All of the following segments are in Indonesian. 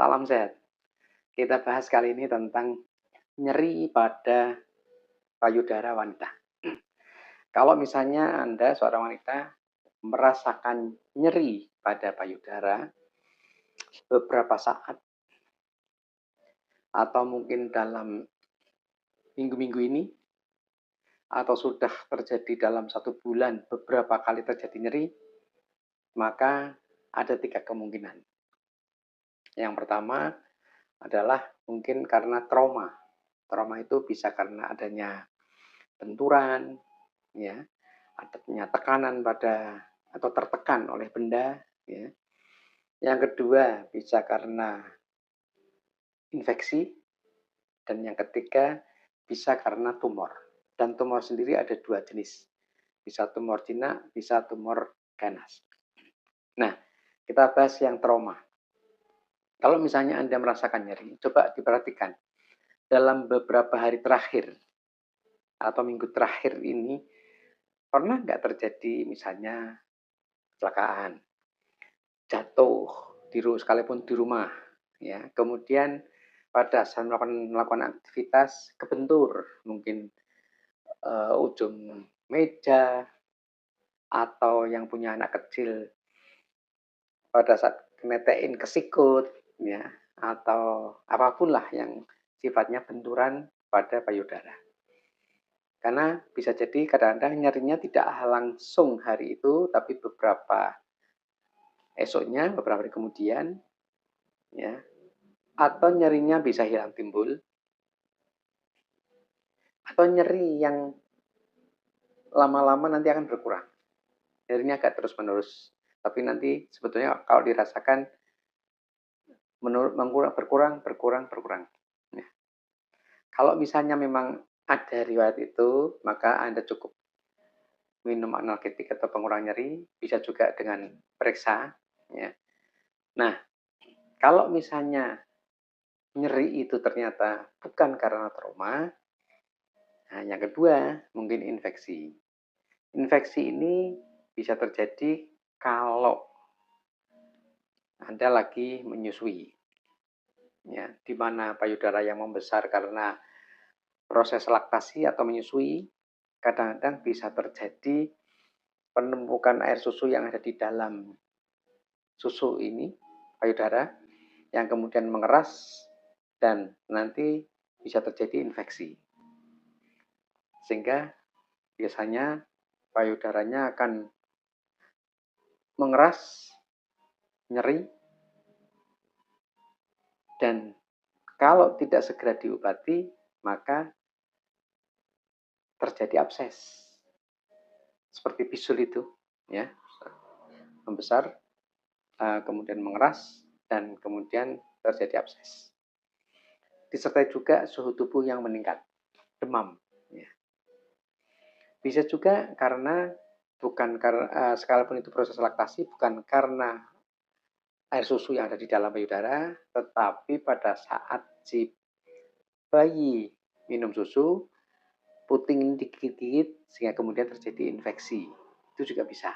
Salam sehat. Kita bahas kali ini tentang nyeri pada payudara wanita. Kalau misalnya Anda seorang wanita merasakan nyeri pada payudara beberapa saat atau mungkin dalam minggu-minggu ini atau sudah terjadi dalam 1 bulan beberapa kali terjadi nyeri, maka ada 3 kemungkinan. Yang pertama adalah mungkin karena trauma. Trauma itu bisa karena adanya benturan, ya, adanya tekanan pada atau tertekan oleh benda, ya. Yang kedua bisa karena infeksi, dan yang ketiga bisa karena tumor. Dan tumor sendiri ada 2 jenis, bisa tumor jinak, bisa tumor ganas. Nah, kita bahas yang trauma. Kalau misalnya Anda merasakan nyeri, coba diperhatikan dalam beberapa hari terakhir atau minggu terakhir ini, pernah nggak terjadi misalnya kecelakaan, jatuh sekalipun di rumah, ya. Kemudian pada saat melakukan aktivitas kebentur, mungkin ujung meja, atau yang punya anak kecil pada saat netein kesikut, ya, atau apapun lah yang sifatnya benturan pada payudara. Karena bisa jadi kadang-kadang nyerinya tidak langsung hari itu, tapi beberapa esoknya, beberapa hari kemudian, ya, atau nyerinya bisa hilang timbul, atau nyeri yang lama-lama nanti akan berkurang. Nyerinya agak terus-menerus, tapi nanti sebetulnya kalau dirasakan berkurang. Ya. Kalau misalnya memang ada riwayat itu, maka Anda cukup minum analgetik atau pengurang nyeri, bisa juga dengan periksa. Ya. Nah, kalau misalnya nyeri itu ternyata bukan karena trauma, nah yang kedua mungkin infeksi. Infeksi ini bisa terjadi kalau Anda lagi menyusui, ya, di mana payudara yang membesar karena proses laktasi atau menyusui, kadang-kadang bisa terjadi penumpukan air susu yang ada di dalam susu ini, payudara, yang kemudian mengeras dan nanti bisa terjadi infeksi. Sehingga biasanya payudaranya akan mengeras, nyeri, dan kalau tidak segera diobati, maka terjadi abses. Seperti bisul itu, ya, membesar, kemudian mengeras, dan kemudian terjadi abses. Disertai juga suhu tubuh yang meningkat, demam. Ya. Bisa juga karena sekalipun itu proses laktasi, bukan karena air susu yang ada di dalam payudara, tetapi pada saat si bayi minum susu, puting digigit-gigit sehingga kemudian terjadi infeksi. Itu juga bisa.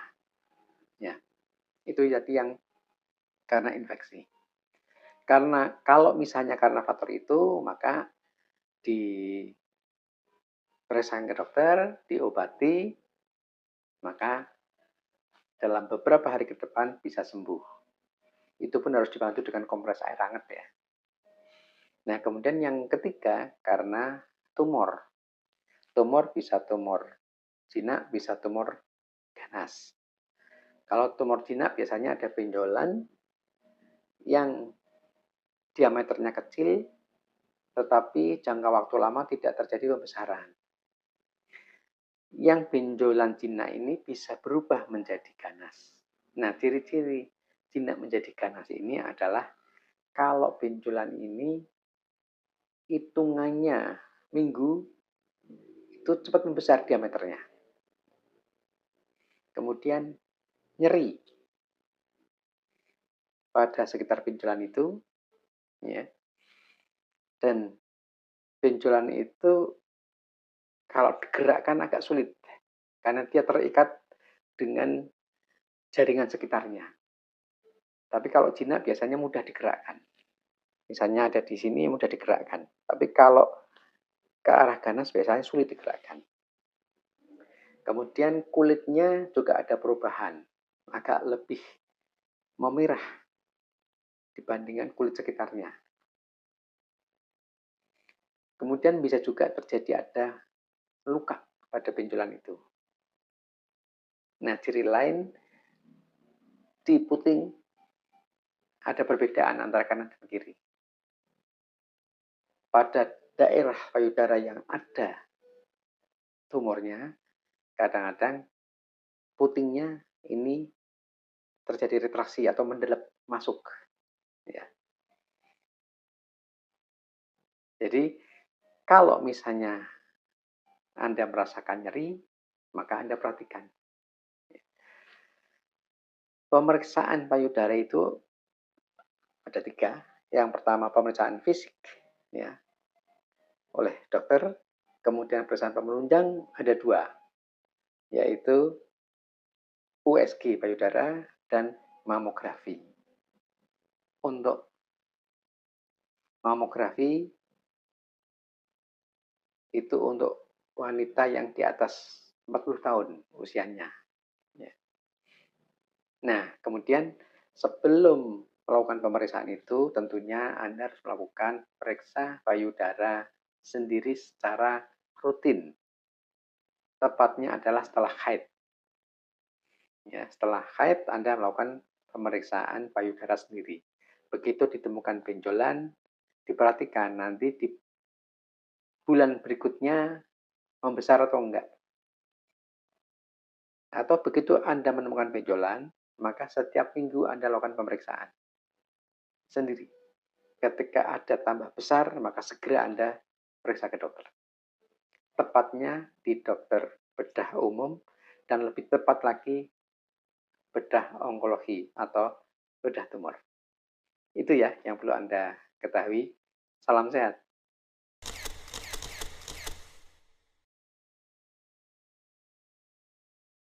Ya. Itu jadi yang karena infeksi. Karena kalau misalnya karena faktor itu, maka diperiksakan ke dokter, diobati, maka dalam beberapa hari ke depan bisa sembuh. Itu pun harus dibantu dengan kompres air hangat, ya. Nah, kemudian yang ketiga karena tumor. Tumor bisa tumor jinak, bisa tumor ganas. Kalau tumor jinak biasanya ada benjolan yang diameternya kecil, tetapi jangka waktu lama tidak terjadi pembesaran. Yang benjolan jinak ini bisa berubah menjadi ganas. Nah, ciri-ciri jinak menjadi ganas ini adalah kalau benjolan ini hitungannya minggu itu cepat membesar diameternya. Kemudian nyeri pada sekitar benjolan itu, ya. Dan benjolan itu kalau digerakkan agak sulit karena dia terikat dengan jaringan sekitarnya. Tapi kalau jinak biasanya mudah digerakkan. Misalnya ada di sini mudah digerakkan. Tapi kalau ke arah ganas biasanya sulit digerakkan. Kemudian kulitnya juga ada perubahan, agak lebih memerah dibandingkan kulit sekitarnya. Kemudian bisa juga terjadi ada luka pada benjolan itu. Nah, ciri lain di puting ada perbedaan antara kanan dan kiri. Pada daerah payudara yang ada tumornya, kadang-kadang putingnya ini terjadi retraksi atau mendelep masuk. Ya. Jadi kalau misalnya Anda merasakan nyeri, maka Anda perhatikan. Pemeriksaan payudara itu ada 3. Yang pertama pemeriksaan fisik, ya, oleh dokter. Kemudian pemeriksaan penunjang ada 2, yaitu USG payudara dan mamografi. Untuk mamografi itu untuk wanita yang di atas 40 tahun usianya. Ya. Nah, kemudian sebelum melakukan pemeriksaan itu, tentunya Anda harus melakukan periksa payudara sendiri secara rutin. Tepatnya adalah setelah haid. Ya, setelah haid Anda melakukan pemeriksaan payudara sendiri. Begitu ditemukan benjolan, diperhatikan nanti di bulan berikutnya membesar atau enggak. Atau begitu Anda menemukan benjolan, maka setiap minggu Anda lakukan pemeriksaan sendiri. Ketika ada tambah besar, maka segera Anda periksa ke dokter. Tepatnya di dokter bedah umum dan lebih tepat lagi bedah onkologi atau bedah tumor. Itu ya yang perlu Anda ketahui. Salam sehat.